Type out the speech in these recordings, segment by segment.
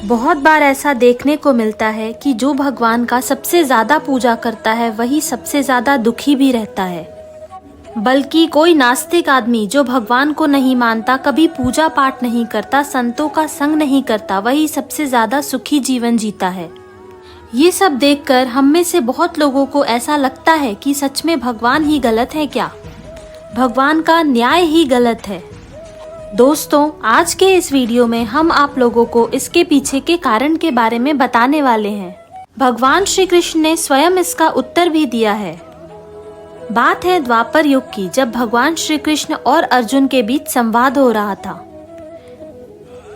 बहुत बार ऐसा देखने को मिलता है कि जो भगवान का सबसे ज्यादा पूजा करता है वही सबसे ज्यादा दुखी भी रहता है। बल्कि कोई नास्तिक आदमी जो भगवान को नहीं मानता, कभी पूजा पाठ नहीं करता, संतों का संग नहीं करता, वही सबसे ज्यादा सुखी जीवन जीता है। ये सब देखकर हम में से बहुत लोगों को ऐसा लगता है कि सच में भगवान ही गलत है क्या? भगवान का न्याय ही गलत है। दोस्तों, आज के इस वीडियो में हम आप लोगों को इसके पीछे के कारण के बारे में बताने वाले हैं। भगवान श्री कृष्ण ने स्वयं इसका उत्तर भी दिया है। बात है द्वापर युग की, जब भगवान श्री कृष्ण और अर्जुन के बीच संवाद हो रहा था।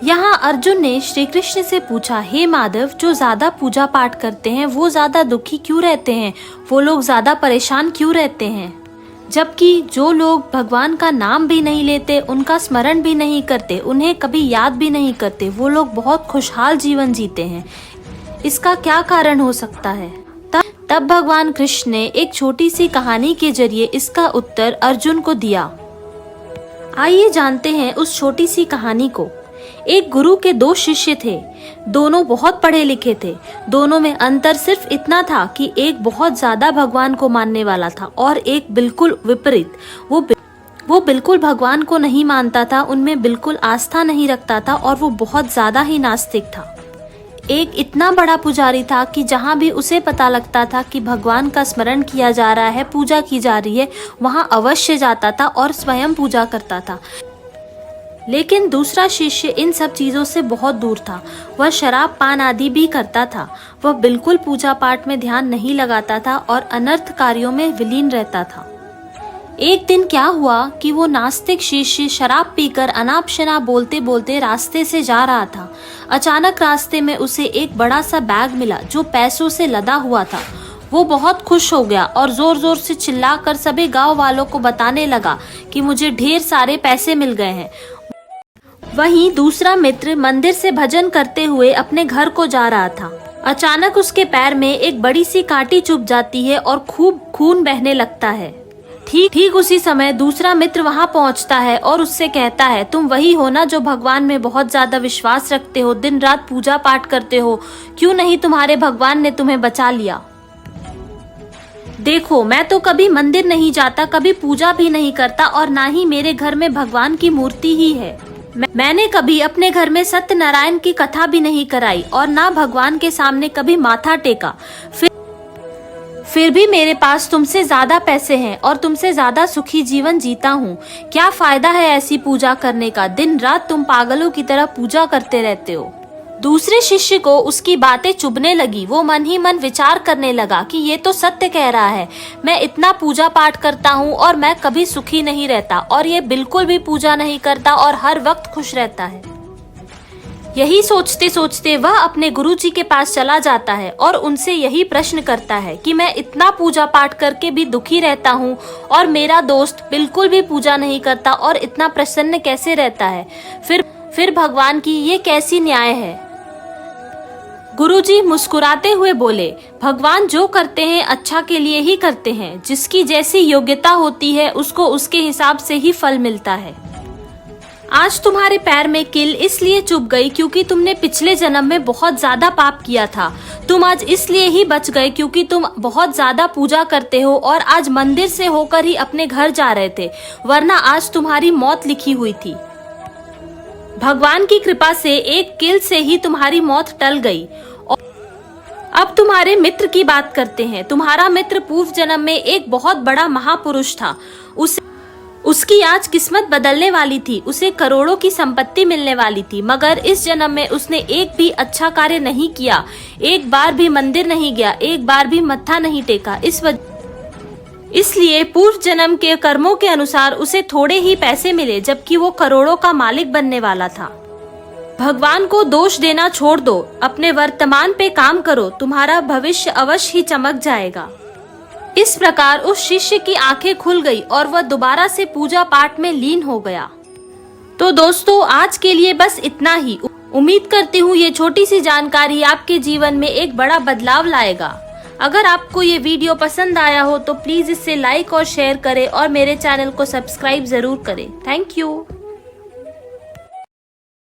यहाँ अर्जुन ने श्री कृष्ण से पूछा, हे माधव, जो ज्यादा पूजा पाठ करते हैं वो ज्यादा दुखी क्यों रहते हैं? वो लोग ज्यादा परेशान क्यों रहते हैं? जबकि जो लोग भगवान का नाम भी नहीं लेते, उनका स्मरण भी नहीं करते, उन्हें कभी याद भी नहीं करते, वो लोग बहुत खुशहाल जीवन जीते हैं। इसका क्या कारण हो सकता है? तब भगवान कृष्ण ने एक छोटी सी कहानी के जरिए इसका उत्तर अर्जुन को दिया। आइए जानते हैं उस छोटी सी कहानी को। एक गुरु के दो शिष्य थे। दोनों बहुत पढ़े लिखे थे। दोनों में अंतर सिर्फ इतना था कि एक बहुत ज्यादा भगवान को मानने वाला था और एक बिल्कुल विपरीत। वो बिल्कुल भगवान को नहीं मानता था, उनमें बिल्कुल आस्था नहीं रखता था और वो बहुत ज्यादा ही नास्तिक था। एक इतना बड़ा पुजारी था कि जहाँ भी उसे पता लगता था कि भगवान का स्मरण किया जा रहा है, पूजा की जा रही है, वहाँ अवश्य जाता था और स्वयं पूजा करता था। लेकिन दूसरा शिष्य इन सब चीजों से बहुत दूर था। वह शराब पान आदि भी करता था। वह बिल्कुल पूजा पाठ में ध्यान नहीं लगाता था और अनर्थ कार्यों में विलीन रहता था। एक दिन क्या हुआ कि वो नास्तिक शिष्य शराब पीकर अनाप शनाप बोलते बोलते रास्ते से जा रहा था। अचानक रास्ते में उसे एक बड़ा सा बैग मिला जो पैसों से लदा हुआ था। वो बहुत खुश हो गया और जोर जोर से चिल्लाकर सभी गांव वालों को बताने लगा कि मुझे ढेर सारे पैसे मिल गए हैं। वहीं दूसरा मित्र मंदिर से भजन करते हुए अपने घर को जा रहा था। अचानक उसके पैर में एक बड़ी सी कांटी चुभ जाती है और खूब खून बहने लगता है। ठीक उसी समय दूसरा मित्र वहां पहुंचता है और उससे कहता है, तुम वही हो ना जो भगवान में बहुत ज्यादा विश्वास रखते हो, दिन रात पूजा पाठ करते हो, क्यों नहीं तुम्हारे भगवान ने तुम्हें बचा लिया? देखो, मैं तो कभी मंदिर नहीं जाता, कभी पूजा भी नहीं करता और ना ही मेरे घर में भगवान की मूर्ति ही है। मैंने कभी अपने घर में सत्यनारायण की कथा भी नहीं कराई और ना भगवान के सामने कभी माथा टेका। फिर भी मेरे पास तुमसे ज्यादा पैसे हैं और तुमसे ज्यादा सुखी जीवन जीता हूँ। क्या फायदा है ऐसी पूजा करने का? दिन रात तुम पागलों की तरह पूजा करते रहते हो। दूसरे शिष्य को उसकी बातें चुभने लगी। वो मन ही मन विचार करने लगा कि ये तो सत्य कह रहा है। मैं इतना पूजा पाठ करता हूँ और मैं कभी सुखी नहीं रहता, और ये बिल्कुल भी पूजा नहीं करता और हर वक्त खुश रहता है। यही सोचते सोचते वह अपने गुरुजी के पास चला जाता है और उनसे यही प्रश्न करता है कि मैं इतना पूजा पाठ करके भी दुखी रहता हूँ और मेरा दोस्त बिल्कुल भी पूजा नहीं करता और इतना प्रसन्न कैसे रहता है? फिर भगवान की ये कैसी न्याय है? गुरुजी मुस्कुराते हुए बोले, भगवान जो करते हैं अच्छा के लिए ही करते हैं। जिसकी जैसी योग्यता होती है उसको उसके हिसाब से ही फल मिलता है। आज तुम्हारे पैर में कील इसलिए चुभ गई क्योंकि तुमने पिछले जन्म में बहुत ज्यादा पाप किया था। तुम आज इसलिए ही बच गए क्योंकि तुम बहुत ज्यादा पूजा करते हो और आज मंदिर से होकर ही अपने घर जा रहे थे, वरना आज तुम्हारी मौत लिखी हुई थी। भगवान की कृपा से एक कील से ही तुम्हारी मौत टल गई। अब तुम्हारे मित्र की बात करते हैं। तुम्हारा मित्र पूर्व जन्म में एक बहुत बड़ा महापुरुष था। उसकी आज किस्मत बदलने वाली थी। उसे करोड़ों की संपत्ति मिलने वाली थी, मगर इस जन्म में उसने एक भी अच्छा कार्य नहीं किया। एक बार भी मंदिर नहीं गया, एक बार भी मत्था नहीं टेका। इसलिए पूर्व जन्म के कर्मों के अनुसार उसे थोड़े ही पैसे मिले, जबकि वो करोड़ों का मालिक बनने वाला था। भगवान को दोष देना छोड़ दो, अपने वर्तमान पे काम करो, तुम्हारा भविष्य अवश्य ही चमक जाएगा। इस प्रकार उस शिष्य की आंखें खुल गई और वह दोबारा से पूजा पाठ में लीन हो गया। तो दोस्तों, आज के लिए बस इतना ही। उम्मीद करती हूँ ये छोटी सी जानकारी आपके जीवन में एक बड़ा बदलाव लाएगा। अगर आपको ये वीडियो पसंद आया हो तो प्लीज इसे लाइक और शेयर करें और मेरे चैनल को सब्सक्राइब जरूर करें। Thank you.